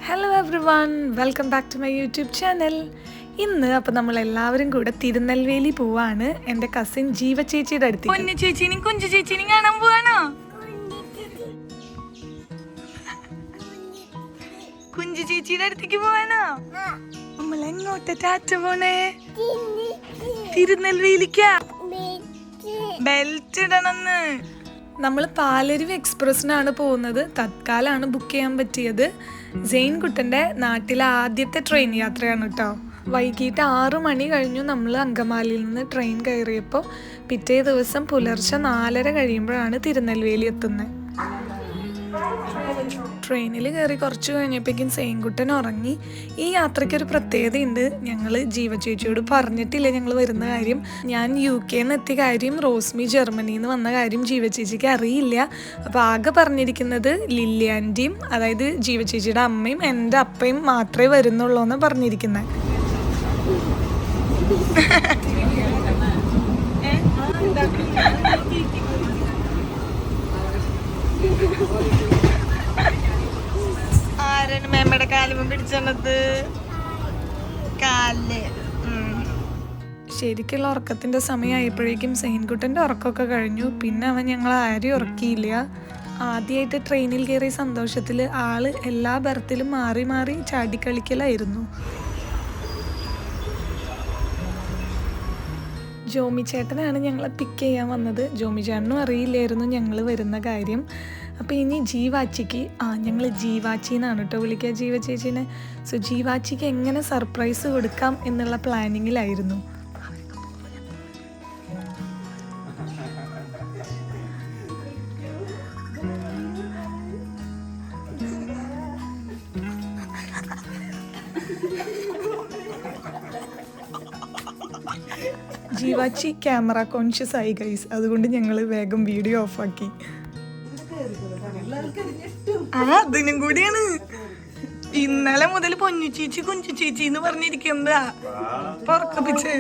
Hello everyone, welcome back to my YouTube channel. ഇന്ന് അപ്പോൾ നമ്മളെല്ലാവരും കൂടെ തിരുനെൽവേലി പോവാണ്. എൻ്റെ കസിൻ ജീവ ചേച്ചിയുടെ അടുത്ത്. കുഞ്ചു ചേച്ചിനും കാണാൻ പോവാണോ? കുഞ്ചു ചേച്ചിയുടെ അടുത്തേക്ക് പോവാണോ? നമ്മൾ എങ്ങോട്ട് ടാറ്റ പോണേ? തിരുനെൽവേലിക്കാ. ബെൽറ്റ് ഇടണമെന്ന്. നമ്മൾ പാലരുവി എക്സ്പ്രസ്സിനാണ് പോകുന്നത്. തത്കാലാണ് ബുക്ക് ചെയ്യാൻ പറ്റിയത്. സെയിൻകുട്ടൻ്റെ നാട്ടിലെ ആദ്യത്തെ ട്രെയിൻ യാത്രയാണ് കേട്ടോ. വൈകിട്ട് 6 മണി കഴിഞ്ഞു നമ്മൾ അങ്കമാലിയിൽ നിന്ന് ട്രെയിൻ കയറിയപ്പോൾ. പിറ്റേ ദിവസം പുലർച്ചെ 4:30 കഴിയുമ്പോഴാണ് തിരുനെൽവേലി എത്തുന്നത്. ട്രെയിനിൽ കയറി കുറച്ച് കഴിഞ്ഞപ്പോഴേക്കും സെയിൻകുട്ടൻ ഉറങ്ങി. ഈ യാത്രയ്ക്കൊരു പ്രത്യേകതയുണ്ട്. ഞങ്ങൾ ജീവ ചേച്ചിയോട് പറഞ്ഞിട്ടില്ല ഞങ്ങൾ വരുന്ന കാര്യം. ഞാൻ UK എത്തിയ കാര്യം, റോസ്മി ജർമ്മനിയിൽ നിന്ന് വന്ന കാര്യം ജീവ ചേച്ചിക്ക് അറിയില്ല. അപ്പോൾ ആകെ പറഞ്ഞിരിക്കുന്നത് ലില്ലി ആൻറ്റിയും, അതായത് ജീവ ചേച്ചിയുടെ അമ്മയും എൻ്റെ അപ്പയും മാത്രമേ വരുന്നുള്ളൂ എന്ന് പറഞ്ഞിരിക്കുന്നത്. മേമ്മയുടെ കാലുമ്പ പിടിച്ചത് കാല്. ശരിക്കുള്ള ഉറക്കത്തിൻ്റെ സമയമായപ്പോഴേക്കും സെയിൻകുട്ടൻ്റെ ഉറക്കമൊക്കെ കഴിഞ്ഞു. പിന്നെ അവൻ ഞങ്ങൾ ആരും ഉറക്കിയില്ല. ആദ്യമായിട്ട് ട്രെയിനിൽ കയറിയ സന്തോഷത്തിൽ ആള് എല്ലാ ബർത്തിലും മാറി മാറി ചാടിക്കളിക്കലായിരുന്നു. ജോമി ചേട്ടനാണ് ഞങ്ങളെ പിക്ക് ചെയ്യാൻ വന്നത്. ജോമി ചേട്ടനും അറിയില്ലായിരുന്നു ഞങ്ങൾ വരുന്ന കാര്യം. അപ്പോൾ ഇനി ജീവാച്ചിക്ക്, ഞങ്ങൾ ജീവാച്ചി എന്നാണ് കേട്ടോ വിളിക്കുക ജീവ ചേച്ചീനെ. സോ ജീവാച്ചിക്ക് എങ്ങനെ സർപ്രൈസ് കൊടുക്കാം എന്നുള്ള പ്ലാനിങ്ങിലായിരുന്നു. ജീവാച്ചി ക്യാമറ കോൺഷ്യസ് ആയി ഗൈസ്. അതുകൊണ്ട് ഞങ്ങൾ വേഗം വീഡിയോ ഓഫാക്കി. അതിനും കൂടിയാണ് ഇന്നലെ മുതൽ പൊന്നു ചേച്ചി കുഞ്ചു ചേച്ചി എന്ന് പറഞ്ഞിരിക്കുന്നതാ. പൊറക്കപ്പിച്ച്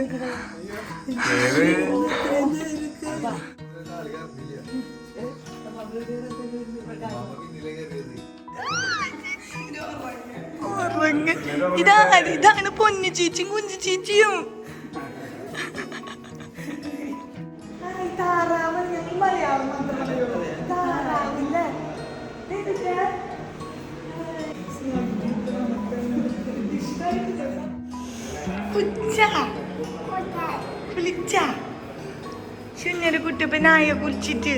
ഇതാണ് പൊന്നു ചേച്ചിയും കുഞ്ചു ചേച്ചിയും. ശുഞ്ഞൊരു കുട്ടിപ്പനായ കുളിച്ചിട്ട്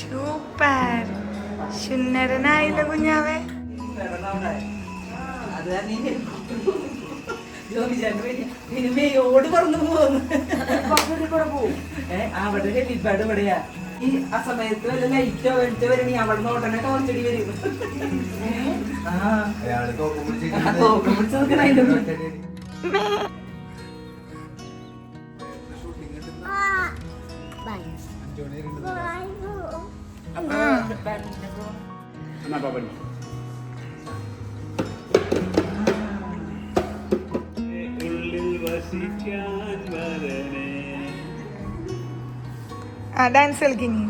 സൂപ്പർ സുന്ദരനായില്ല കുഞ്ഞാവേ. ഓട് പറന്നു പോകുന്നു. അവിടെ ഹെലിപ്പാഡ് ഇവിടെയാ. ഈ ആ സമയത്ത് വല്ല ലൈറ്റോ വെളിച്ചോ വരണി അവിടെ നിന്ന് ഉടനെ ടോർച്ചടി വരും. തോക്കം പിടിച്ച് നോക്കണ ഡാൻസ് കളിക്കിനി.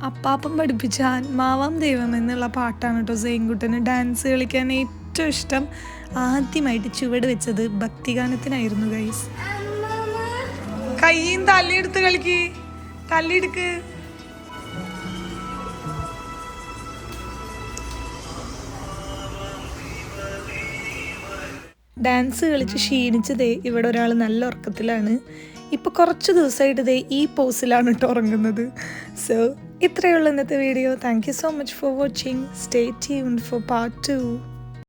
അപ്പാപ്പം പഠിപ്പിച്ച ആത്മാവാം ദൈവം എന്നുള്ള പാട്ടാണ് കേട്ടോ സെയിൻകുട്ടന് ഡാൻസ് കളിക്കാൻ ഏറ്റവും ഇഷ്ടം. ആദ്യമായിട്ട് ചുവട് വെച്ചത് ഭക്തിഗാനത്തിനായിരുന്നു ഗൈസ്. കയ്യും തല്ലിയെടുത്ത് കളിക്ക്, തല്ലിയെടുക്ക്. ഡാൻസ് കളിച്ച് ക്ഷീണിച്ചതേ ഇവിടെ ഒരാൾ നല്ല ഉറക്കത്തിലാണ്. ഇപ്പോൾ കുറച്ച് ദിവസമായിട്ട് ഈ പോസിലാണ് കേട്ടോ ഉറങ്ങുന്നത്. സോ ഇത്രയേ ഉള്ളൂ ഇന്നത്തെ video. Thank you so much for watching. Stay tuned four part 2.